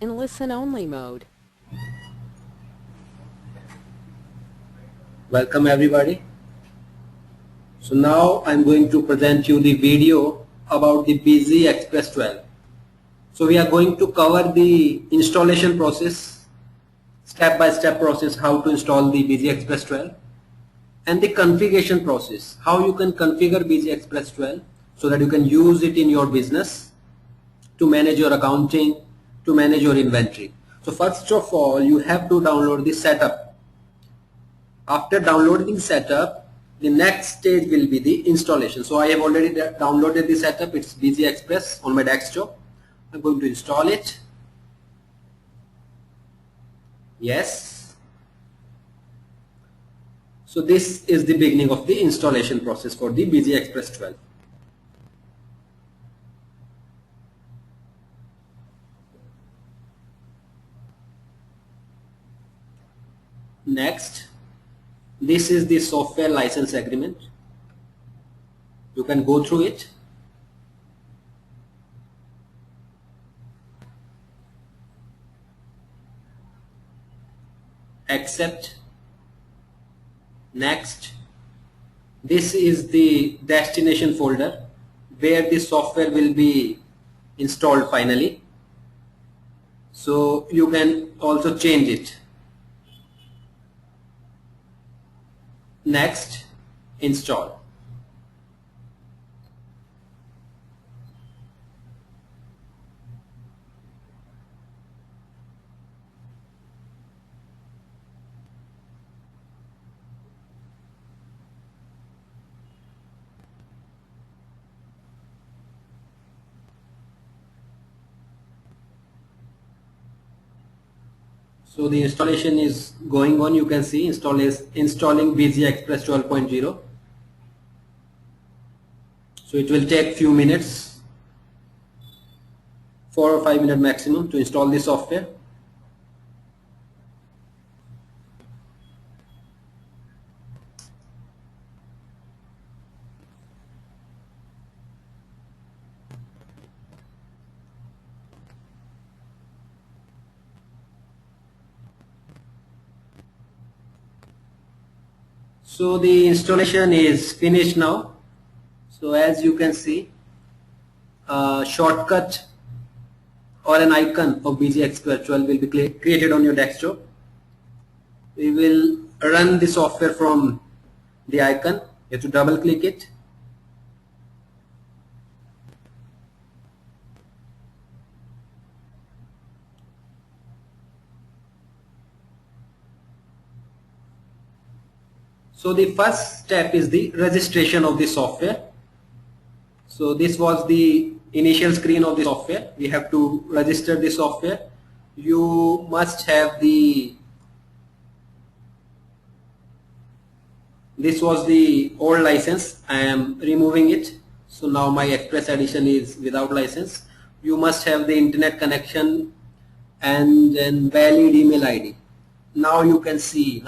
in listen-only mode. Welcome everybody. So now I'm going to present you the video about the Busy Express 12. So we are going to cover the installation process, step-by-step process, how to install the Busy Express 12, and the configuration process, how you can configure Busy Express 12 so that you can use it in your business to manage your accounting, to manage your inventory. So first of all, you have to download the setup. After downloading setup, the next stage will be the installation. So I have already downloaded the setup. It's Busy Express on my desktop. I'm going to install it. Yes. So this is the beginning of the installation process for the Busy Express 12. Next, this is the software license agreement. You can go through it. Accept. Next, this is the destination folder where the software will be installed finally. So you can also change it. Next, install. So the installation is going on. You can see installing Busy Express 12.0. So it will take few minutes, 4 or 5 minutes maximum to install the software. So the installation is finished now. So as you can see, a shortcut or an icon of Busy Express 12 will be created on your desktop. We will run the software from the icon. You have to double click it. So the first step is the registration of the software. So this was the initial screen of the software. We have to register the software. You must have this was the old license. I am removing it. So now my Express edition is without license. You must have the internet connection and then valid email ID. Now you can see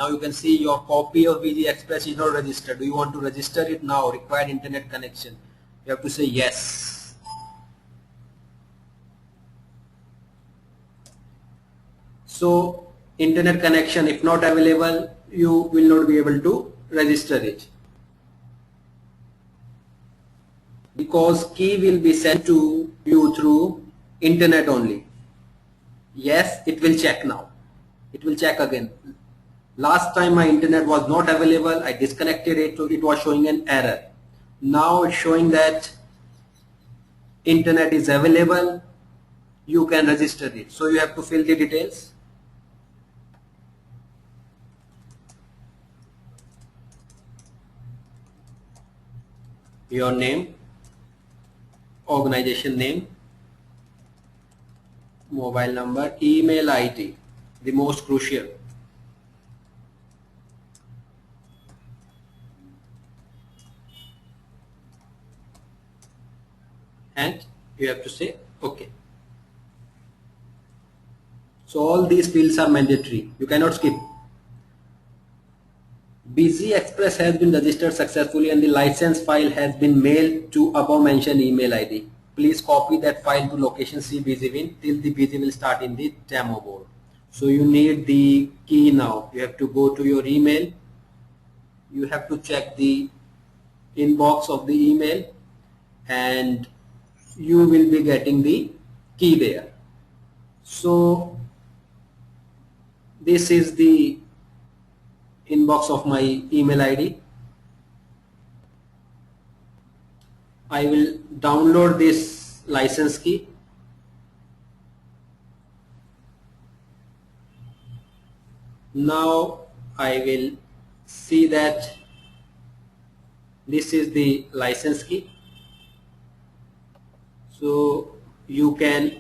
your copy of Busy Express is not registered. Do you want to register it now? Required internet connection. You have to say yes. So internet connection, if not available, you will not be able to register it, because key will be sent to you through internet only. Yes, it will check now. It will check again. Last time my internet was not available, I disconnected it, so it was showing an error. Now it's showing that internet is available, you can register it. So you have to fill the details. Your name, organization name, mobile number, email ID, the most crucial. And you have to say OK. So all these fields are mandatory. You cannot skip. Busy Express has been registered successfully and the license file has been mailed to above mentioned email ID. please copy that file to location C BusyWin till the Busy will start in the demo mode. So you need the key now. You have to go to your email. You have to check the inbox of the email and you will be getting the key there. So this is the inbox of my email ID. I will download this license key. Now I will see that this is the license key. So you can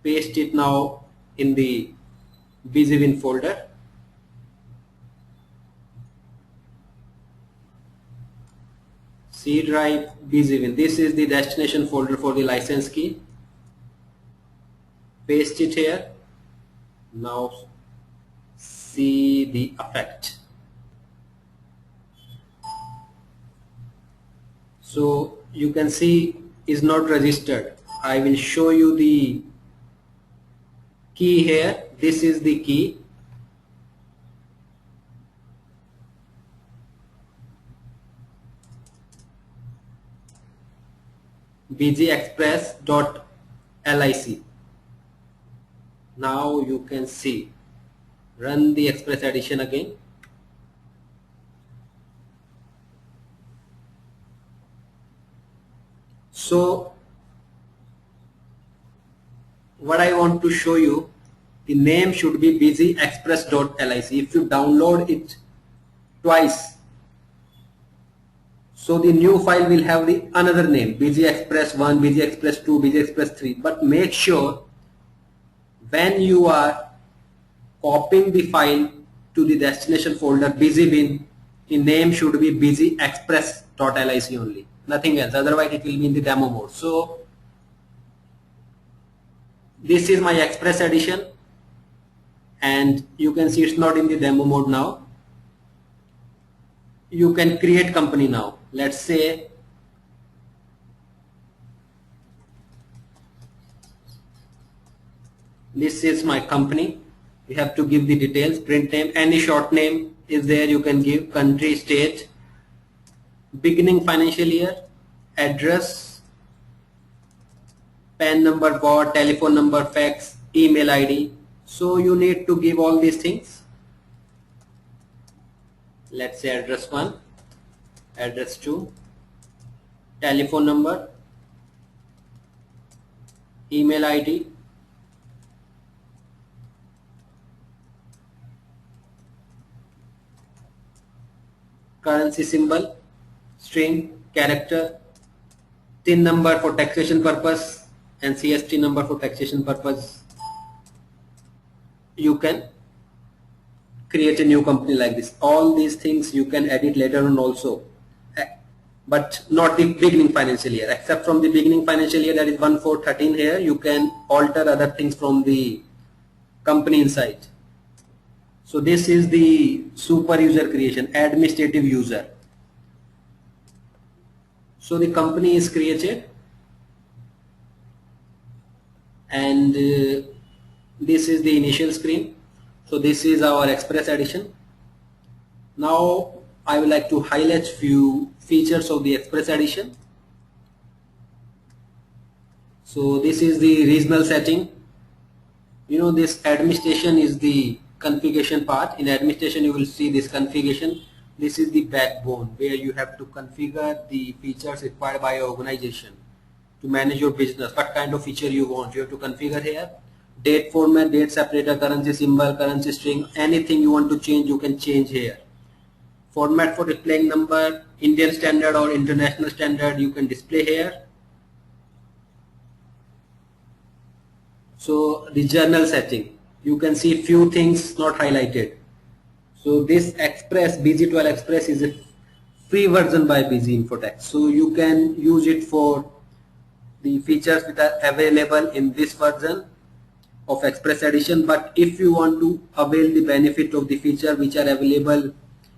paste it now in the BusyWin folder. C drive BusyWin. This is the destination folder for the license key. Paste it here. Now see the effect. So you can see is not registered. I will show you the key here. This is the key. bgexpress.lic. Now you can see. Run the Express Edition again. So what I want to show you, the name should be bgexpress.lic. If you download it twice, so the new file will have the another name, bgexpress1, bgexpress2, bgexpress3. But make sure when you are copying the file to the destination folder BusyWin, the name should be bgexpress.lic only, nothing else, otherwise it will be in the demo mode. So this is my Express Edition and you can see it's not in the demo mode now. You can create company now. Let's say this is my company. You have to give the details, print name, any short name is there you can give, country, state, beginning financial year, address, PAN number, VAT, telephone number, fax, email ID. So you need to give all these things. Let's say address 1, address 2, telephone number, email ID, currency symbol, string, character, TIN number for taxation purpose and CST number for taxation purpose. You can create a new company like this. All these things you can edit later on also, but not the beginning financial year. Except from the beginning financial year, that is 1/4/13 here, you can alter other things from the company inside. So this is the super user creation, administrative user. So the company is created and this is the initial screen. So this is our Express Edition. Now I would like to highlight few features of the Express Edition. So this is the regional setting. You know, this administration is the configuration part. In administration you will see this configuration. This is the backbone where you have to configure the features required by your organization to manage your business. What kind of feature you want, you have to configure here. Date format, date separator, currency symbol, currency string, anything you want to change you can change here. Format for displaying number, Indian standard or international standard you can display here. So the journal setting, you can see few things not highlighted. So this Express, BG12 Express is a free version by BG Infotech. So you can use it for the features that are available in this version of Express Edition. But if you want to avail the benefit of the feature which are available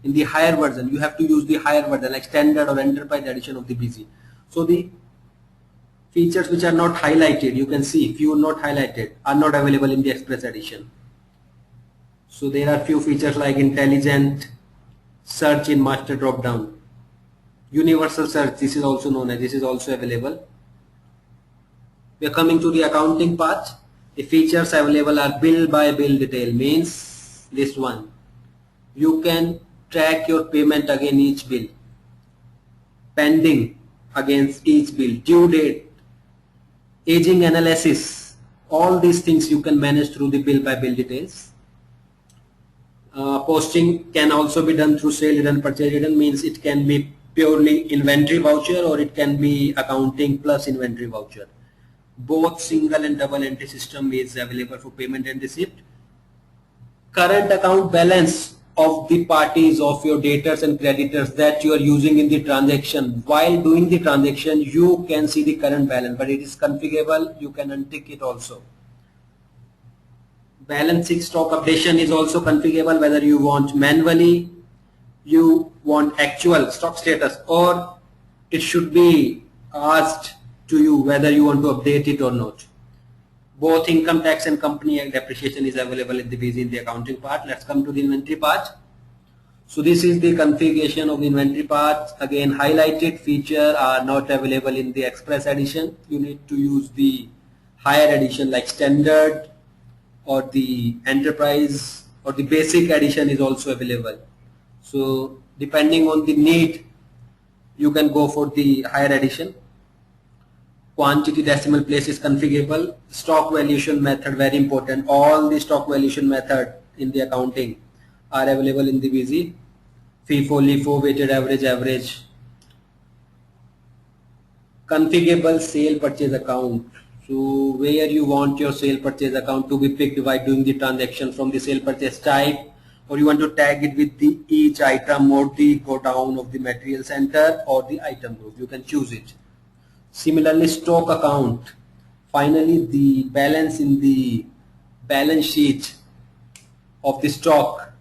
in the higher version, you have to use the higher version like standard or enterprise edition of the BG. So the Features which are not highlighted, you can see few not highlighted, are not available in the Express edition. So there are few features like intelligent search in master drop down, universal search, this is also known as, this is also available. We are coming to the accounting part. The features available are bill by bill detail, means this one. You can track your payment against each bill, pending against each bill, due date, aging analysis, all these things you can manage through the bill by bill details. Posting can also be done through sale return, purchase return, means it can be purely inventory voucher or it can be accounting plus inventory voucher. Both single and double entry system is available for payment and receipt. Current account balance of the parties of your debtors and creditors that you are using in the transaction. While doing the transaction, you can see the current balance, but it is configurable. You can untick it also. Balance sheet stock updation is also configurable, whether you want manually, you want actual stock status, or it should be asked to you whether you want to update it or not. Both income tax and company act depreciation is available in the busy in the accounting part. Let's come to the inventory part. So this is the configuration of the inventory part. Again, highlighted feature are not available in the Express edition. You need to use the higher edition like standard or the enterprise or the basic edition is also available. So depending on the need, you can go for the higher edition. Quantity decimal place is configurable. Stock valuation method, very important. All the stock valuation method in the accounting are available in the busy. FIFO, LIFO, weighted average, average. Configurable sale purchase account. So where you want your sale purchase account to be picked by doing the transaction from the sale purchase type, or you want to tag it with the each item or the go down of the material center or the item group. You can choose it. Similarly, stock account. Finally, the balance in the balance sheet of the stock,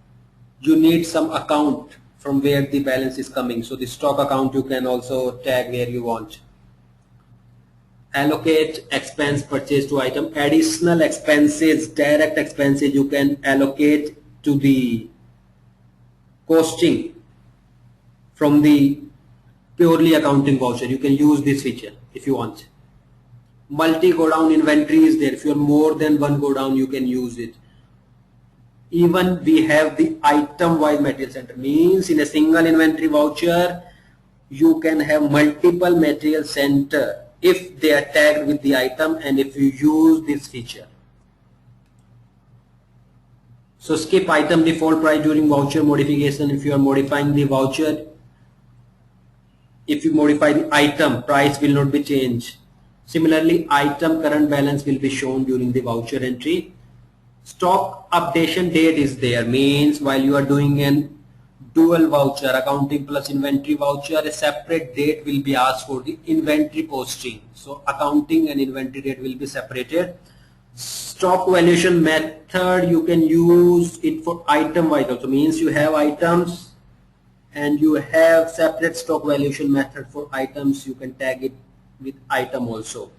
you need some account from where the balance is coming. So the stock account you can also tag where you want. Allocate expense purchase to item. Additional expenses, direct expenses you can allocate to the costing from the purely accounting voucher. You can use this feature if you want. Multi go down inventory is there. If you are more than one go down, you can use it. Even we have the item wise material center, means in a single inventory voucher you can have multiple material center if they are tagged with the item and if you use this feature. So skip item default price during voucher modification. If you are modifying the voucher, if you modify the item, price will not be changed. Similarly, item current balance will be shown during the voucher entry. Stock updation date is there, means while you are doing an dual voucher, accounting plus inventory voucher, a separate date will be asked for the inventory posting. So accounting and inventory date will be separated. Stock valuation method, you can use it for item wise also, means you have items and you have separate stock valuation method for items. You can tag it with item also.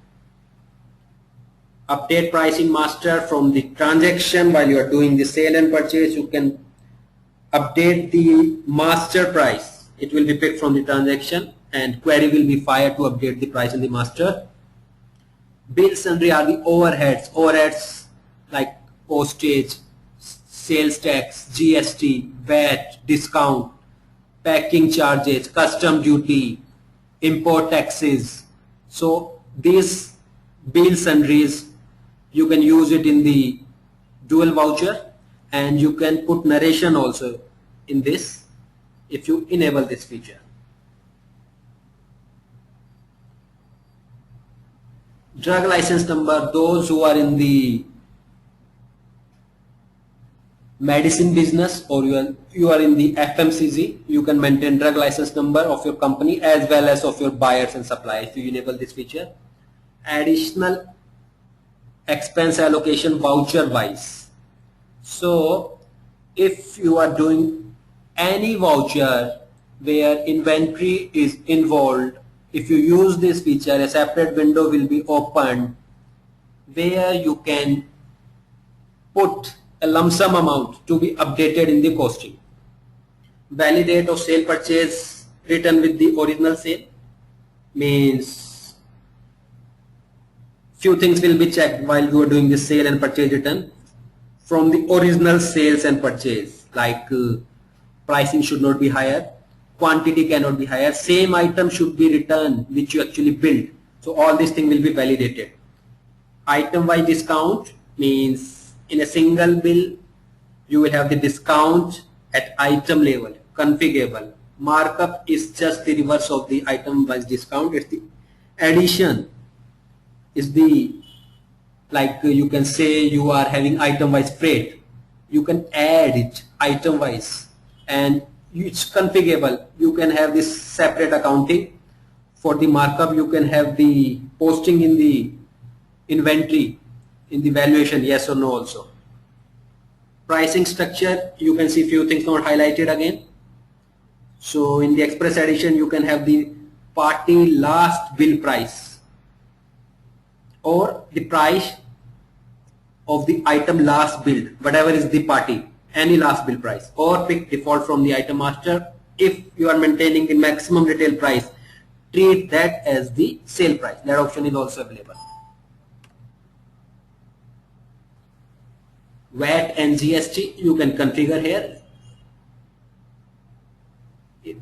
Update pricing master from the transaction. While you are doing the sale and purchase, you can update the master price. It will be picked from the transaction and query will be fired to update the price in the master. Bill sundry are the overheads. Overheads like postage, sales tax, GST, VAT, discount, packing charges, custom duty, import taxes. So these bill sundries, you can use it in the dual voucher and you can put narration also in this if you enable this feature. Drug license number, those who are in the medicine business or you are in the FMCG, you can maintain drug license number of your company as well as of your buyers and suppliers if you enable this feature. Additional expense allocation voucher wise. So if you are doing any voucher where inventory is involved if you use this feature, a separate window will be opened where you can put a lump sum amount to be updated in the costing. Validate of sale purchase written with the original sale means few things will be checked while you are doing the sale and purchase return from the original sales and purchase, like pricing should not be higher, quantity cannot be higher, same item should be returned which you actually built. So all these things will be validated. Item wise discount means in a single bill you will have the discount at item level, configurable. Markup is just the reverse of the item wise discount. It's the addition is the, like you can say you are having item wise freight, you can add it item wise and it's configurable. You can have this separate accounting for the markup. You can have the posting in the inventory in the valuation, yes or no also. Pricing structure, you can see few things not highlighted again. So in the express edition you can have the party last bill price or the price of the item last billed, whatever is the party, any last bill price, or pick default from the item master. If you are maintaining the maximum retail price, treat that as the sale price. That option is also available. VAT and GST you can configure here. If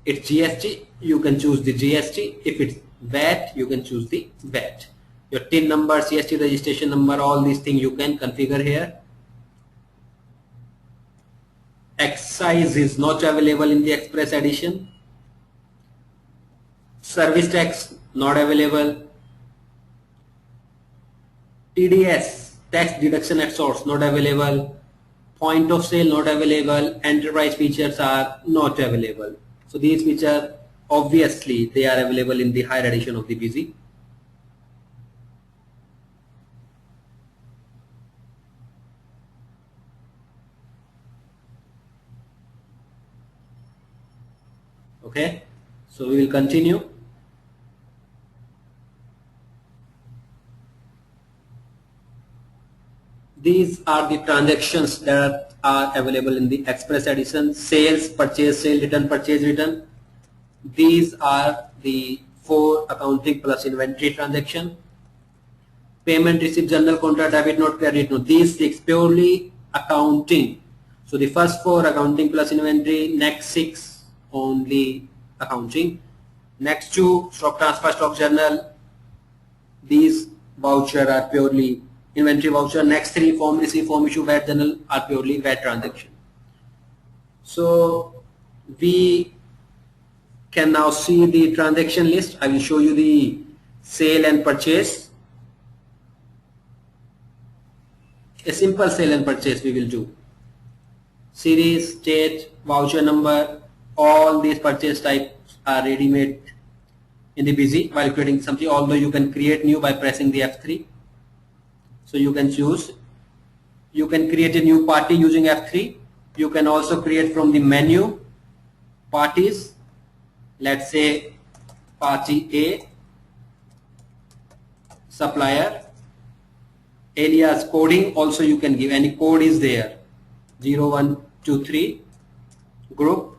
it's GST, you can choose the GST. If it's VAT, you can choose the VAT. Your TIN number, CST registration number, all these things you can configure here. Excise is not available in the express edition. Service tax not available. TDS, tax deduction at source, not available. Point of sale not available. Enterprise features are not available. So these features obviously they are available in the higher edition of the BZ. Okay, so we will continue. These are the transactions that are available in the express edition: sales, purchase, sale, return, purchase, return. These are the 4 accounting plus inventory transaction. Payment, receipt, journal, contract, debit note, credit note. These 6 purely accounting. So the first 4 accounting plus inventory, next 6 only accounting. Next 2 stock transfer, stock journal. These voucher are purely inventory voucher. Next 3 form receipt, form issue, VAT journal are purely VAT transaction. So we can now see the transaction list. I will show you the sale and purchase. A simple sale and purchase we will do. Series, date, voucher number, all these purchase types are ready-made in the BZ while creating something, although you can create new by pressing the F3. So you can choose, you can create a new party using F3. You can also create from the menu parties. Let's say party A, supplier, alias coding also you can give, any code is there, 0123, group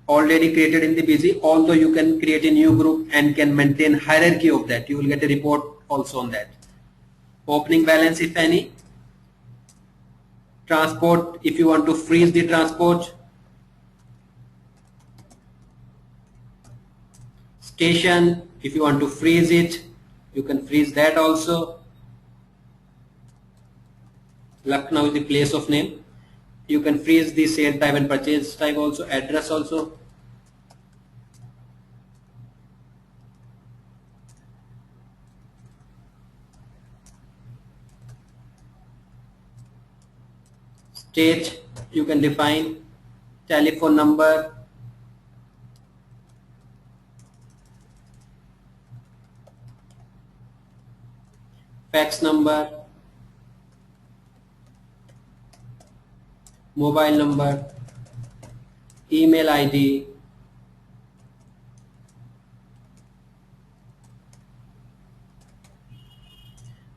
already created in the BZ, although you can create a new group and can maintain hierarchy of that. You will get a report also on that. Opening balance if any. Transport, if you want to freeze the transport. Station, if you want to freeze it, you can freeze that also. Lucknow is the place of name. You can freeze the sale type and purchase type also, address also. State, you can define telephone number, fax number, mobile number, email ID,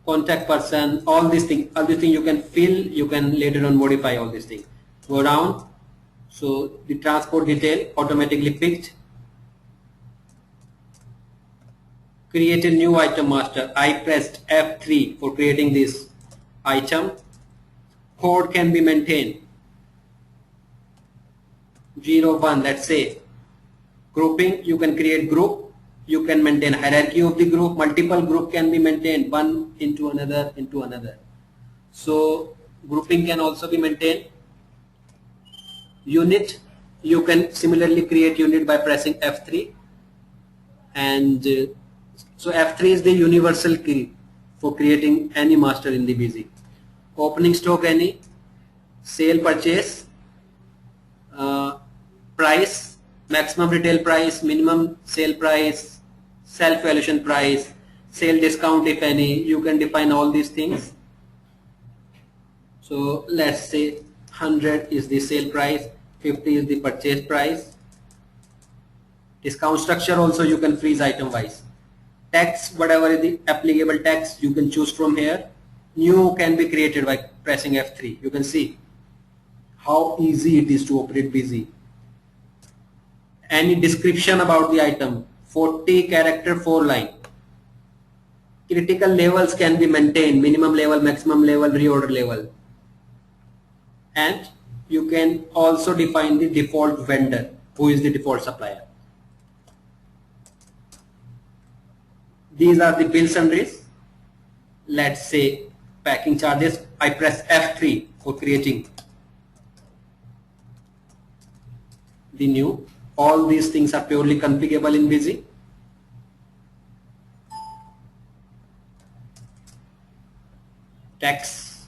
contact person, all these things you can fill, you can later on modify all these things. Go down, so the transport detail automatically picked. Create a new item master. I pressed F3 for creating this item. Code can be maintained. 0, 1, let's say. Grouping, you can create group. You can maintain hierarchy of the group. Multiple group can be maintained, one into another into another. So grouping can also be maintained. Unit, you can similarly create unit by pressing F3, and so F3 is the universal key for creating any master in the BZ. Opening stock any, sale purchase, price, maximum retail price, minimum sale price, self-valuation price, sale discount if any, you can define all these things. So let's say 100 is the sale price, 50 is the purchase price. Discount structure also you can freeze item wise. Tax, whatever is the applicable tax, you can choose from here. New can be created by pressing F3. You can see how easy it is to operate BZ. Any description about the item, 40 character, 4 line. Critical levels can be maintained, minimum level, maximum level, reorder level. And you can also define the default vendor, who is the default supplier. These are the bill sundries. Let's say packing charges. I press F3 for creating the new. All these things are purely configurable in BZ. Tax,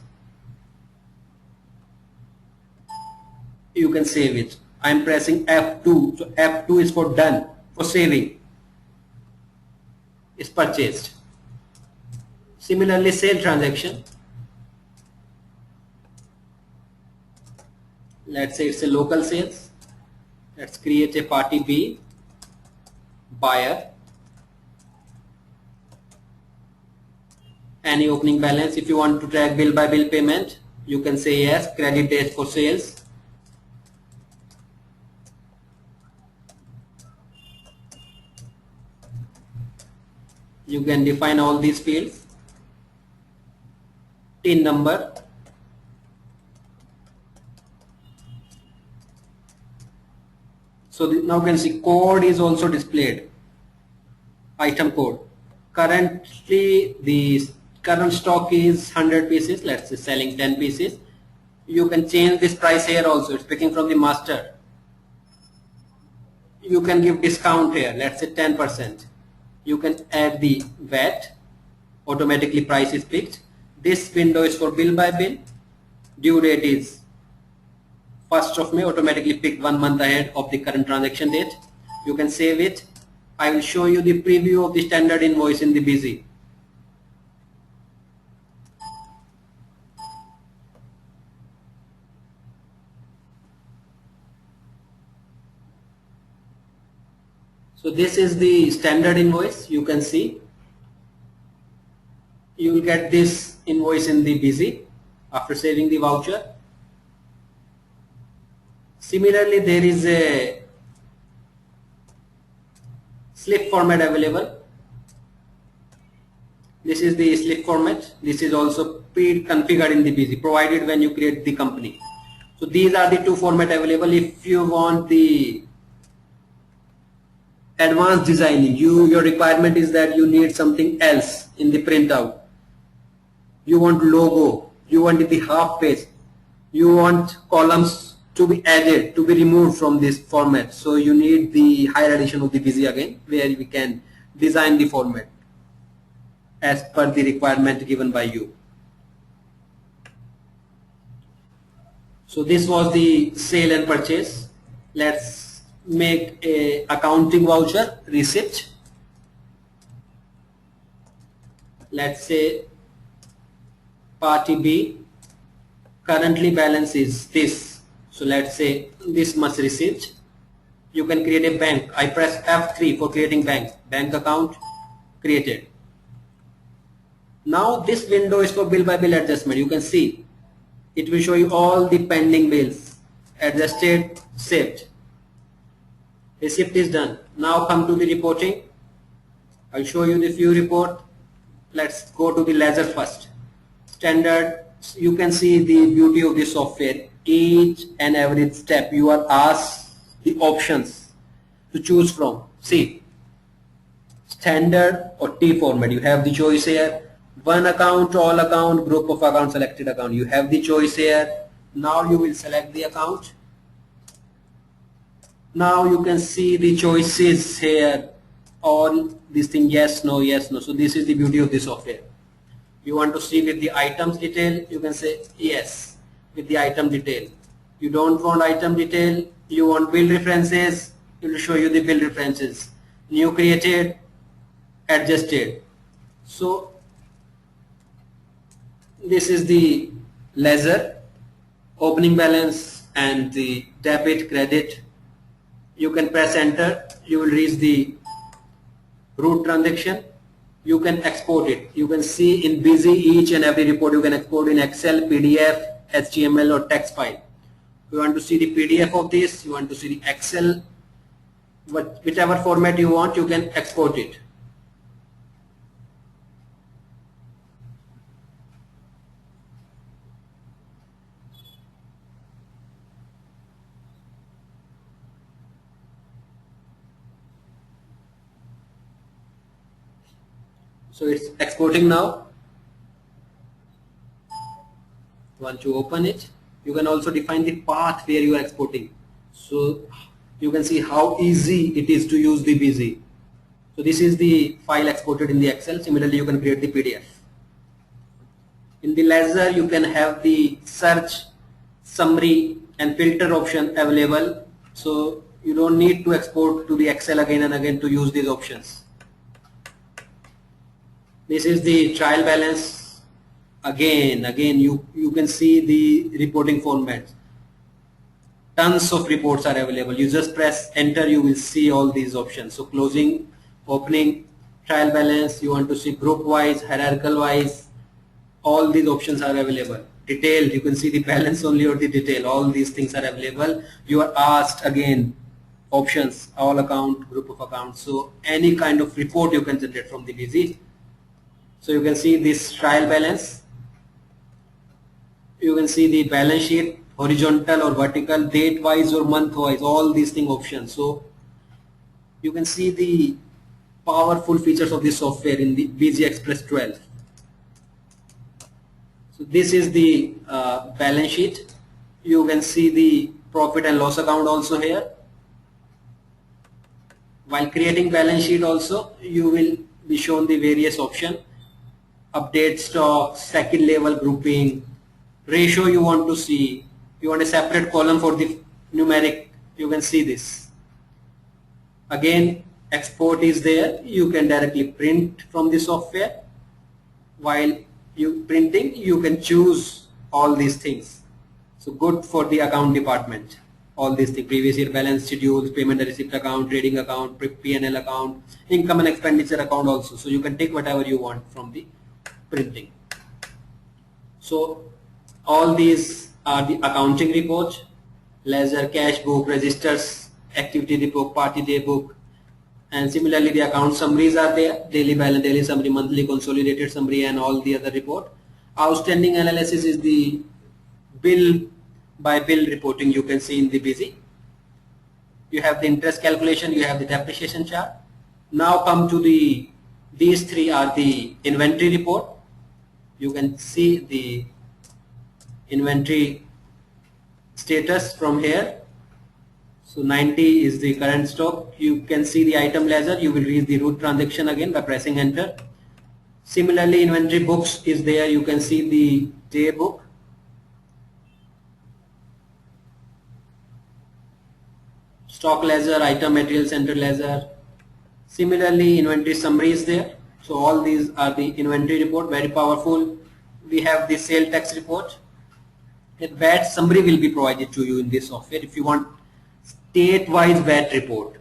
you can save it. I am pressing F2. So F2 is for done, for saving. Is purchased. Similarly, sale transaction. Let's say it's a local sales. Let's create a party B, buyer. Any opening balance. If you want to track bill by bill payment, you can say yes. Credit days for sales. You can define all these fields. TIN number. So now you can see code is also displayed. Item code. Currently the current stock is 100 pieces. Let's say selling 10 pieces. You can change this price here also. It's picking from the master. You can give discount here. Let's say 10%. You can add the VAT. Automatically price is picked. This window is for bill by bill. Due date is 1st of May, automatically picked 1 month ahead of the current transaction date. You can save it. I will show you the preview of the standard invoice in the BZ. So this is the standard invoice. You can see. You will get this invoice in the BZ after saving the voucher. Similarly, there is a slip format available. This is the slip format. This is also pre-configured in the BZ, provided when you create the company. So these are the two formats available. If you want the advanced designing, your requirement is that you need something else in the printout. You want logo, you want the half page, you want columns to be added, to be removed from this format. So you need the higher edition of the BZ again, where we can design the format as per the requirement given by you. So this was the sale and purchase. Let's make a accounting voucher receipt. Let's say party B, currently balance is this. So let's say this much receipt. You can create a bank. I press F3 for creating bank. Bank account created. Now this window is for bill by bill adjustment. You can see it will show you all the pending bills, adjusted, saved. Receipt is done. Now come to the reporting. I'll show you the few report. Let's go to the ledger first. Standard. You can see the beauty of the software. Each and every step you are asked the options to choose from. See, standard or T format. You have the choice here. One account, all account, group of account, selected account. You have the choice here. Now you will select the account. Now you can see the choices here. All these things, yes, no, yes, no. So this is the beauty of the software. You want to see with the items detail, you can say yes with the item detail. You don't want item detail, you want bill references, it will show you the bill references. New created, adjusted. So this is the ledger, opening balance and the debit, credit. You can press enter, you will reach the root transaction. You can export it. You can see in Busy each and every report you can export in Excel, PDF, HTML or text file. You want to see the PDF of this, you want to see the Excel, whichever format you want, you can export it. So it's exporting now. Once you open it, you can also define the path where you are exporting. So you can see how easy it is to use the Busy. So this is the file exported in the Excel. Similarly, you can create the PDF. In the ledger, you can have the search, summary and filter option available. So you don't need to export to the Excel again and again to use these options. This is the trial balance. Again you can see the reporting format. Tons of reports are available. You just press enter, you will see all these options. So closing, opening, trial balance, you want to see group wise, hierarchical wise, all these options are available. Detailed, you can see the balance only or the detail, all these things are available. You are asked again options, all account, group of accounts. So any kind of report you can generate from the Busy. So you can see this trial balance. You can see the balance sheet, horizontal or vertical, date wise or month wise, all these thing options. So you can see the powerful features of this software in the Busy Express 12. So this is the balance sheet. You can see the profit and loss account also here. While creating balance sheet also, you will be shown the various options. Update stock, second level grouping, ratio you want to see, you want a separate column for the numeric, you can see this. Again, export is there, you can directly print from the software. While you printing, you can choose all these things. So good for the account department. All these things, previous year balance schedules, payment and receipt account, trading account, P&L account, income and expenditure account also. So you can take whatever you want from the printing. So all these are the accounting reports, ledger, cash book, registers, activity report, party day book, and similarly the account summaries are there, daily balance, daily summary, monthly consolidated summary and all the other report. Outstanding analysis is the bill by bill reporting you can see in the Busy. You have the interest calculation, you have the depreciation chart. Now come to these three are the inventory report. You can see the inventory status from here. So 90 is the current stock. You can see the item ledger. You will read the root transaction again by pressing enter. Similarly, inventory books is there. You can see the day book. Stock ledger, item material center ledger. Similarly, inventory summary is there. So all these are the inventory report, very powerful. We have the sale tax report. A VAT summary will be provided to you in this software. If you want state-wise VAT report,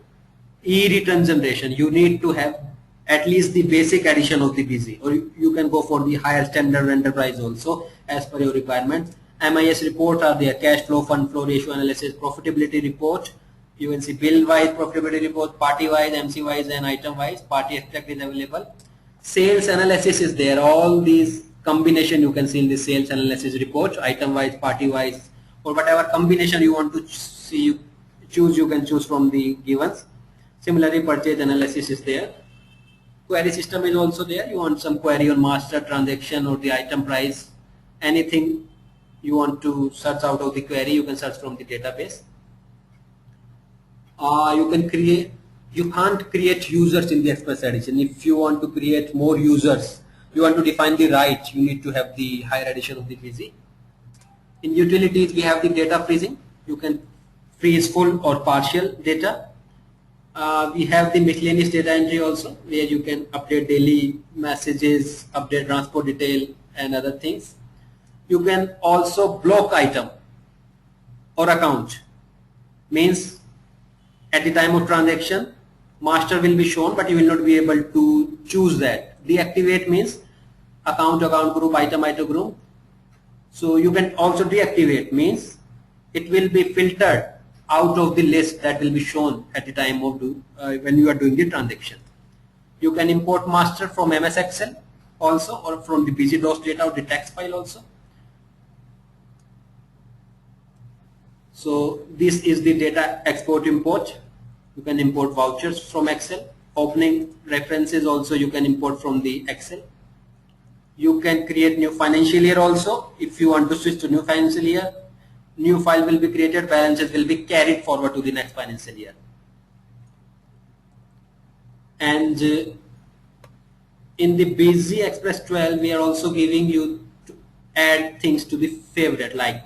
e-return generation, you need to have at least the basic edition of the busy, or you can go for the higher standard enterprise also as per your requirements. MIS report are there: cash flow, fund flow, ratio analysis, profitability report. You will see bill wise profitability report, party wise, MC wise, and item wise. Party extract is available. Sales analysis is there. All these combination you can see in the sales analysis report, item wise, party wise, or whatever combination you want to see, you can choose from the givens. Similarly, purchase analysis is there. Query system is also there. You want some query on master transaction or the item price, anything you want to search out of the query, you can search from the database. You can't create users in the Express edition. If you want to create more users, you want to define the right, you need to have the higher edition of the busy. In utilities, we have the data freezing. You can freeze full or partial data. We have the miscellaneous data entry also, where you can update daily messages, update transport detail, and other things. You can also block item or account. Means at the time of transaction, master will be shown, but you will not be able to choose that. Deactivate means account group, item group. So you can also deactivate, means it will be filtered out of the list that will be shown at the time of when you are doing the transaction. You can import master from MS Excel also, or from the busy.dos data or the text file also. So this is the data export import. You can import vouchers from Excel. Opening references also you can import from the Excel. You can create new financial year also. If you want to switch to new financial year, new file will be created, balances will be carried forward to the next financial year. And in the Busy Express 12, we are also giving you to add things to the favorite, like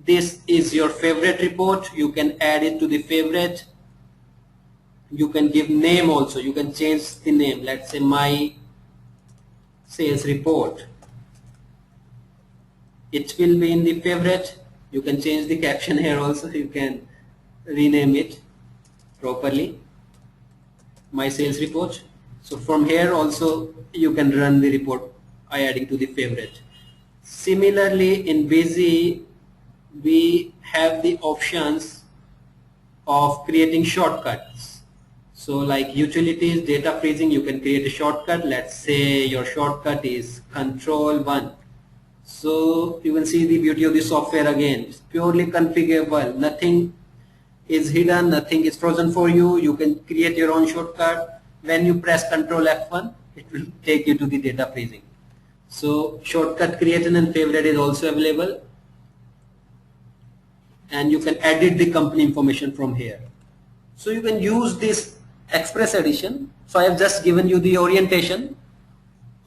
this is your favorite report, you can add it to the favorite. You can give name also, you can change the name, let's say my sales report. It will be in the favorite. You can change the caption here also, you can rename it properly, my sales report. So from here also you can run the report by adding to the favorite. Similarly, in Busy we have the options of creating shortcuts. So like utilities, data freezing, you can create a shortcut. Let's say your shortcut is Control 1. So you will see the beauty of the software again. It's purely configurable. Nothing is hidden, nothing is frozen for you. You can create your own shortcut. When you press Control F1, it will take you to the data freezing. So shortcut created and favorite is also available. And you can edit the company information from here. So you can use this Express edition. So I have just given you the orientation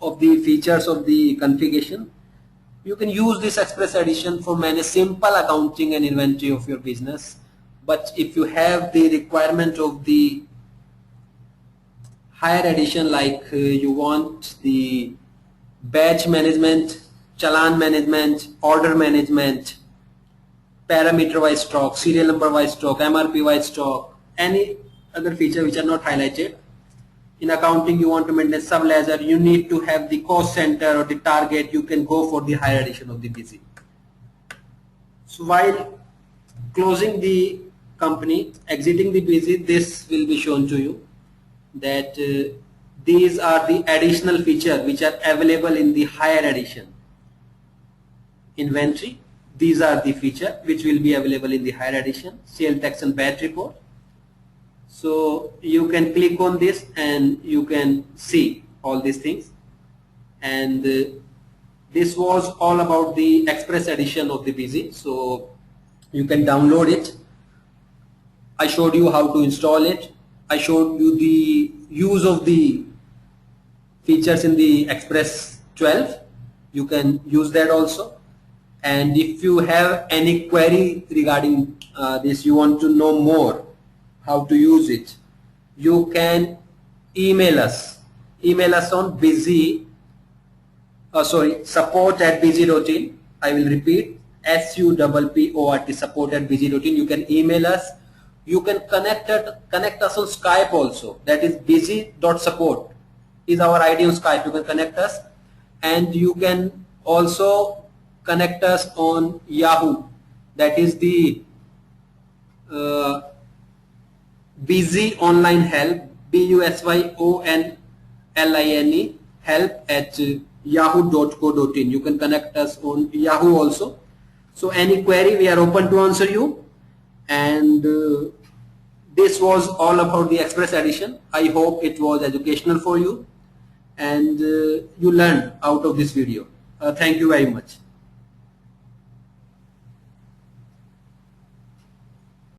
of the features of the configuration. You can use this Express edition for manage simple accounting and inventory of your business. But if you have the requirement of the higher edition, like you want the batch management, challan management, order management, parameter wise stock, serial number wise stock, MRP wise stock, any other feature which are not highlighted. In accounting you want to maintain sub ledger, you need to have the cost center or the target, you can go for the higher edition of the Busy. So while closing the company, exiting the Busy, this will be shown to you that these are the additional features which are available in the higher edition. Inventory, these are the features which will be available in the higher edition. Sale tax and VAT report. So you can click on this and you can see all these things. And this was all about the Express edition of the Busy. So you can download it. I showed you how to install it. I showed you the use of the features in the Express 12. You can use that also. And if you have any query regarding this, you want to know more how to use it, you can email us. Email us on support@busy.in. I will repeat, support support@busy.in. You can email us You can connect us on Skype also. That is busy.support is our ID on Skype. You can connect us, and you can also connect us on Yahoo. That is the busy online help, BUSYONLINE help at yahoo.co.in. You can connect us on Yahoo also. So any query, we are open to answer you. And this was all about the Express Edition. I hope it was educational for you and you learned out of this video. Thank you very much.